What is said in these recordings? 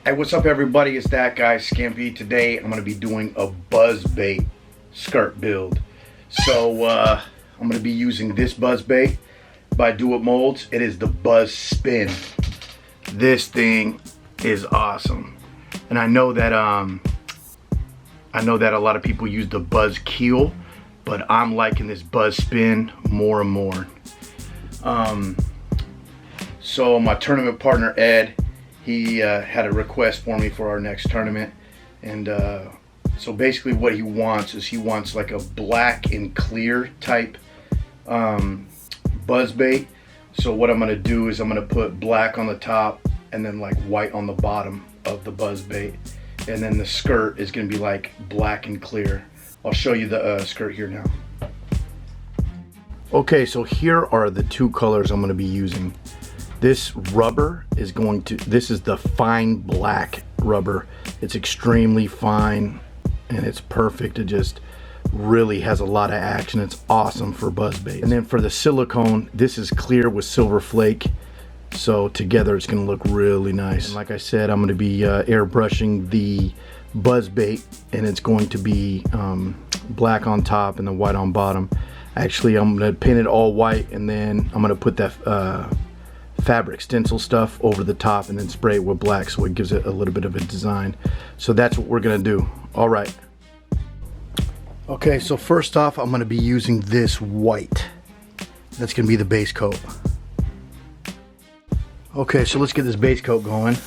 Hey, what's up everybody? It's that guy Skimpy. Today I'm going to be doing a Buzzbait skirt build. So I'm going to be using this Buzzbait by do-itmolds. It is the Buzz Spin. This thing is awesome. And I know that a lot of people use the Buzz Keel, but I'm liking this Buzz Spin more and more. So my tournament partner Ed, he had a request for me for our next tournament, and so basically what he wants is like a black and clear type buzzbait. So what I'm gonna do is I'm gonna put black on the top and then like white on the bottom of the buzzbait, and then the skirt is gonna be like black and clear. I'll show you the skirt here now. Okay, so here are the two colors I'm gonna be using. This rubber is this is the fine black rubber. It's extremely fine and it's perfect. It just really has a lot of action. It's awesome for buzzbait. And then for the silicone, this is clear with silver flake. So together it's gonna look really nice. And like I said, I'm gonna be airbrushing the buzzbait, and it's going to be black on top and then white on bottom. Actually, I'm gonna paint it all white, and then I'm gonna put that fabric stencil stuff over the top and then spray it with black so it gives it a little bit of a design. So that's what we're gonna do. All right. Okay, so first off, I'm gonna be using this white. That's gonna be the base coat. Okay, so let's get this base coat going.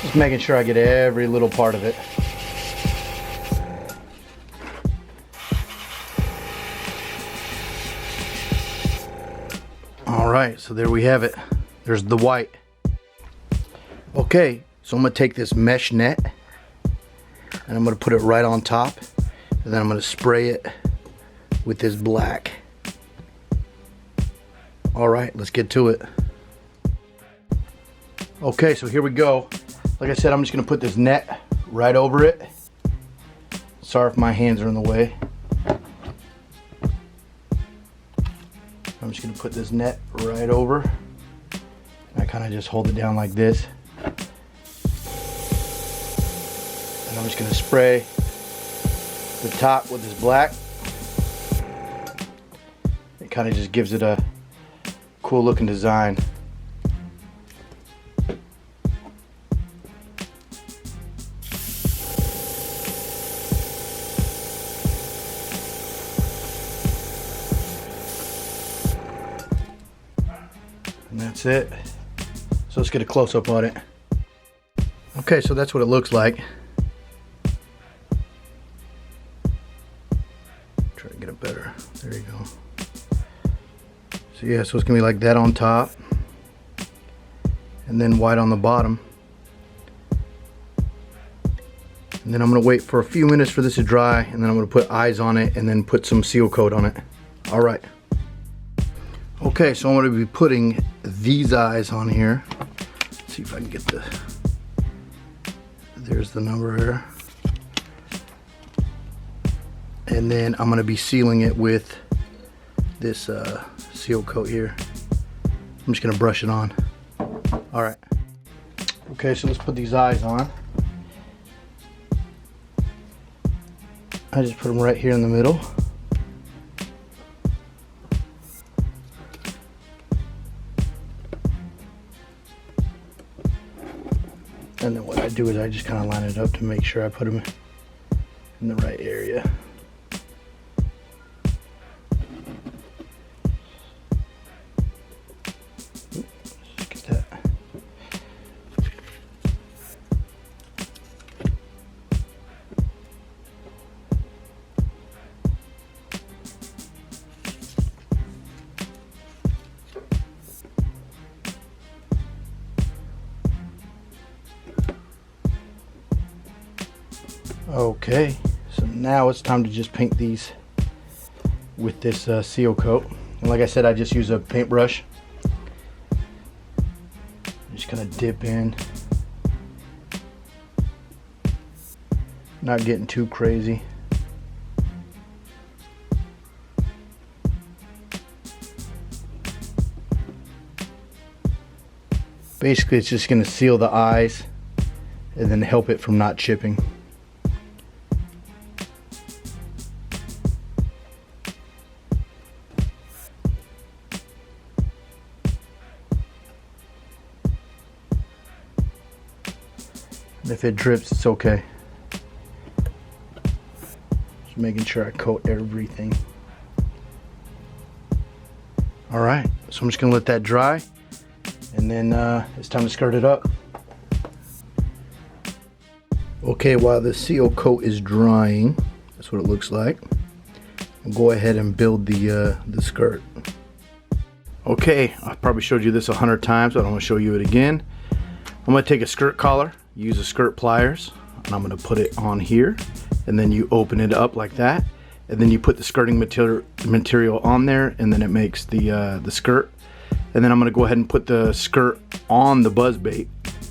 Just making sure I get every little part of it. All right, so there we have it. There's the white. Okay, so I'm gonna take this mesh net and I'm gonna put it right on top, and then I'm gonna spray it with this black. All right, let's get to it. Okay, so here we go. Like I said, I'm just gonna put this net right over it. Sorry if my hands are in the way. I'm just gonna put this net right over. I kind of just hold it down like this. And I'm just gonna spray the top with this black. It kind of just gives it a cool looking design. And that's it. So let's get a close-up on it. Okay, so that's what it looks like. Try to get it better. There you go. So yeah, so it's gonna be like that on top, and then white on the bottom. And then I'm gonna wait for a few minutes for this to dry, and then I'm gonna put eyes on it and then put some seal coat on it. All right. Okay, so I'm gonna be putting these eyes on here. Let's see if I can get there's the number here. And then I'm gonna be sealing it with this seal coat here. I'm just gonna brush it on. All right. Okay, so let's put these eyes on. I just put them right here in the middle. And then what I do is I just kind of line it up to make sure I put them in the right area. Let's get that. Okay, so now it's time to just paint these with this seal coat. And like I said, I just use a paintbrush. Just kind of dip in, not getting too crazy. Basically, it's just going to seal the eyes and then help it from not chipping. If it drips, it's okay. Just making sure I coat everything. Alright, so I'm just going to let that dry, and then it's time to skirt it up. Okay, while the seal coat is drying, that's what it looks like. I'll go ahead and build the skirt. Okay, I've probably showed you this 100 times, but I don't want to show you it again. I'm going to take a skirt collar, use a skirt pliers, and I'm going to put it on here, and then you open it up like that, and then you put the skirting material on there, and then it makes the skirt. And then I'm going to go ahead and put the skirt on the buzzbait,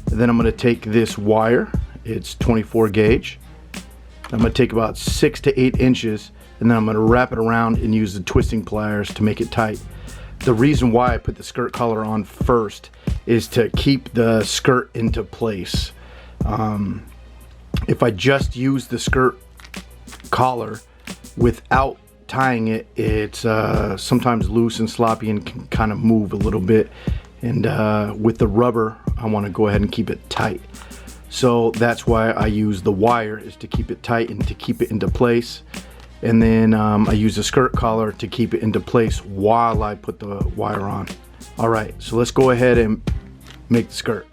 and then I'm going to take this wire, it's 24 gauge, I'm going to take about 6 to 8 inches, and then I'm going to wrap it around and use the twisting pliers to make it tight. The reason why I put the skirt collar on first is to keep the skirt into place. If I just use the skirt collar without tying it, it's sometimes loose and sloppy and can kind of move a little bit. And with the rubber, I want to go ahead and keep it tight. So that's why I use the wire, is to keep it tight and to keep it into place. And then I use the skirt collar to keep it into place while I put the wire on. Alright, so let's go ahead and make the skirt.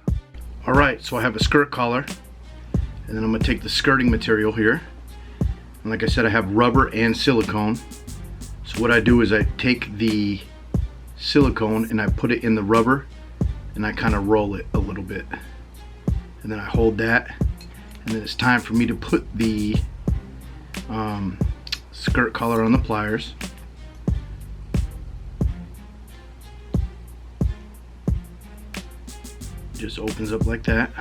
Alright, so I have a skirt collar, and then I'm going to take the skirting material here. And like I said, I have rubber and silicone. So what I do is I take the silicone and I put it in the rubber, and I kind of roll it a little bit. And then I hold that, and then it's time for me to put the skirt collar on the pliers. Just opens up like that.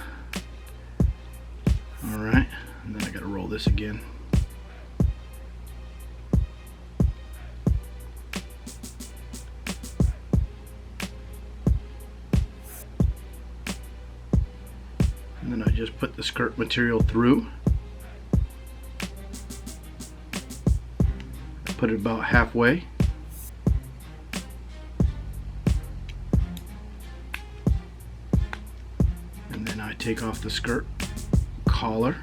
Alright, and then I gotta roll this again. And then I just put the skirt material through. Put it about halfway. And then I take off the skirt collar.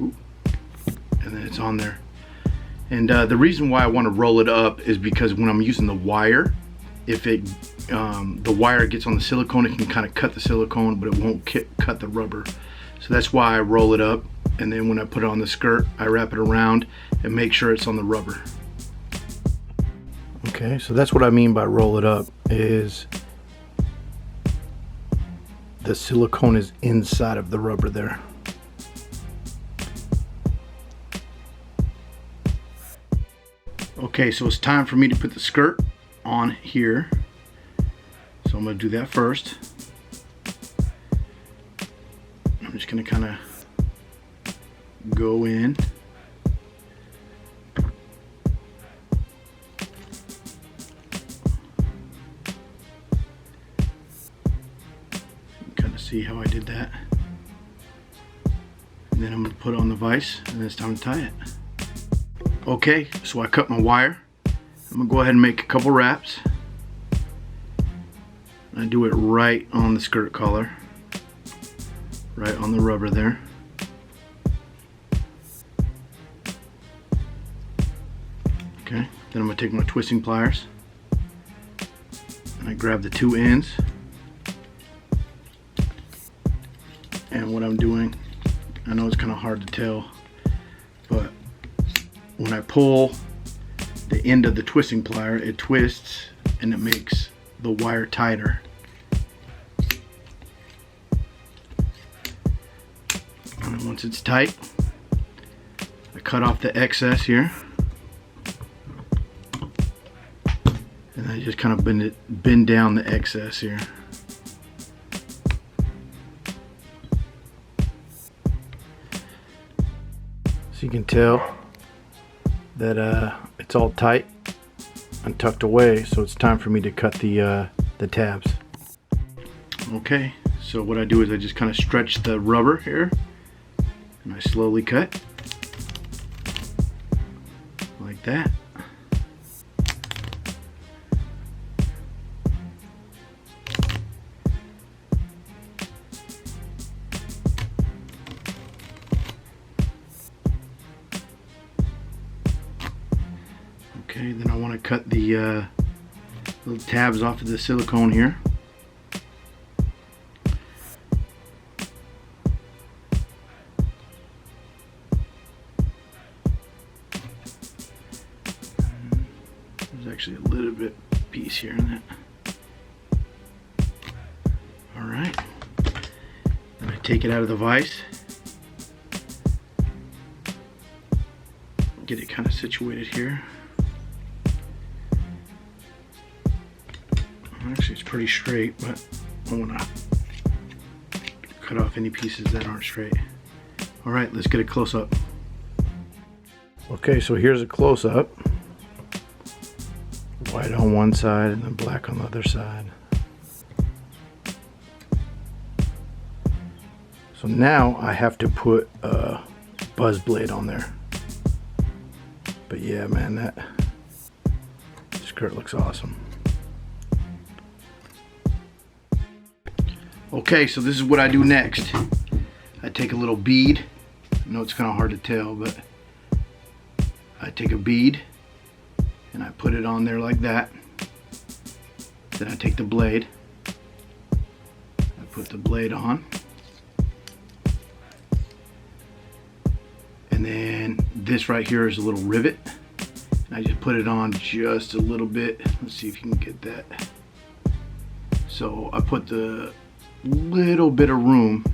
Ooh. And then it's on there. And the reason why I want to roll it up is because when I'm using the wire, if it the wire gets on the silicone, it can kind of cut the silicone, but it won't cut the rubber. So that's why I roll it up, and then when I put it on the skirt, I wrap it around and make sure it's on the rubber. Okay, so that's what I mean by roll it up, is the silicone is inside of the rubber there. Okay, so it's time for me to put the skirt on here. So I'm going to do that first. I'm just going to kind of go in. Kind of see how I did that. And then I'm going to put it on the vise, and then it's time to tie it. Okay, so I cut my wire. I'm gonna go ahead and make a couple wraps. I do it right on the skirt collar, right on the rubber there. Okay, then I'm gonna take my twisting pliers and I grab the two ends. And what I'm doing, I know it's kind of hard to tell, but when I pull the end of the twisting plier, it twists and it makes the wire tighter. And once it's tight, I cut off the excess here. And I just kind of bend down the excess here. So you can tell that it's all tight and tucked away, so it's time for me to cut the tabs. Okay, so what I do is I just kind of stretch the rubber here and I slowly cut like that. Okay, then I want to cut the little tabs off of the silicone here. There's actually a little bit piece here in that. Alright, then I take it out of the vise. Get it kind of situated here. Actually, it's pretty straight, but I want to cut off any pieces that aren't straight. All right, let's get a close-up. Okay, so here's a close-up. White on one side and then black on the other side. So now I have to put a Buzzbait on there. But yeah, man, that skirt looks awesome. Okay, so this is what I do next. I take a little bead. I know it's kind of hard to tell, but I take a bead and I put it on there like that. Then I take the blade. I put the blade on. And then this right here is a little rivet. And I just put it on just a little bit. Let's see if you can get that. So I put the little bit of room,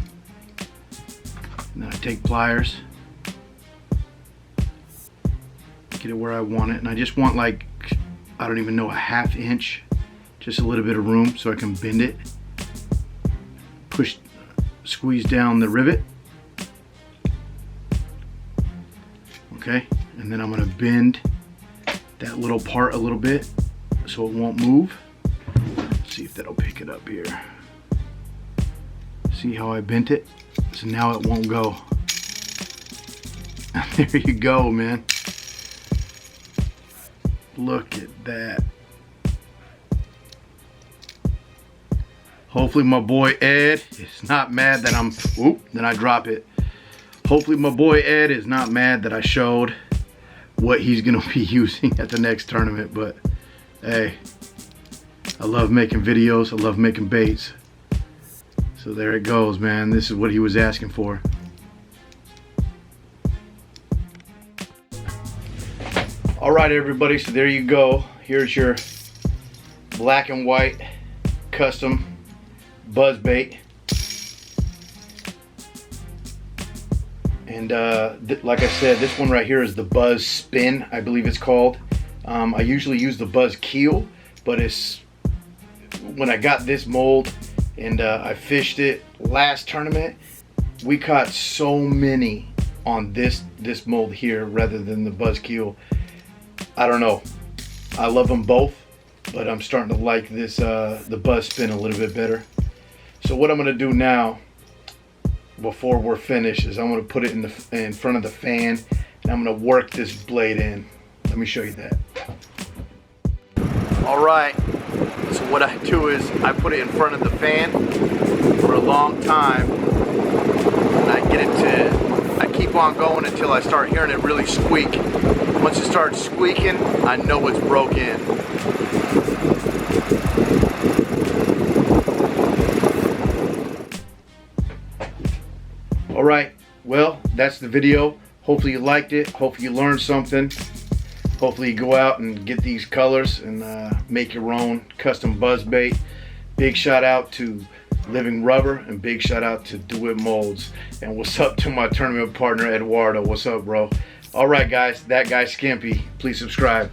and then I take pliers, get it where I want it, and I just want, like, I don't even know, a ½ inch, just a little bit of room so I can bend it, squeeze down the rivet. Okay, and then I'm going to bend that little part a little bit so it won't move. Let's see if that'll pick it up here. See how I bent it? So now it won't go. There you go, man. Look at that. Hopefully my boy Ed is not mad that I'm, then I drop it. Hopefully my boy Ed is not mad that I showed what he's gonna be using at the next tournament, but hey, I love making videos, I love making baits. So there it goes, man. This is what he was asking for. All right, everybody, so there you go. Here's your black and white custom Buzzbait. And like I said, this one right here is the Buzz Spin, I believe it's called. I usually use the Buzz Keel, but it's when I got this mold and I fished it last tournament, we caught so many on this mold here rather than the Buzz Keel. I don't know. I love them both, but I'm starting to like this the Buzz Spin a little bit better. So what I'm gonna do now, before we're finished, is I'm gonna put it in front of the fan, and I'm gonna work this blade in. Let me show you that. All right, so what I do is I put it in front of the fan for a long time, and I get it to, I keep on going until I start hearing it really squeak. Once it starts squeaking, I know it's broke in. All right, well, that's the video. Hopefully you liked it. Hopefully you learned something. Hopefully you go out and get these colors and make your own custom buzzbait. Big shout out to Living Rubber and big shout out to Do-It-Molds. And what's up to my tournament partner Eduardo? What's up, bro? All right, guys, that guy Skimpy. Please subscribe.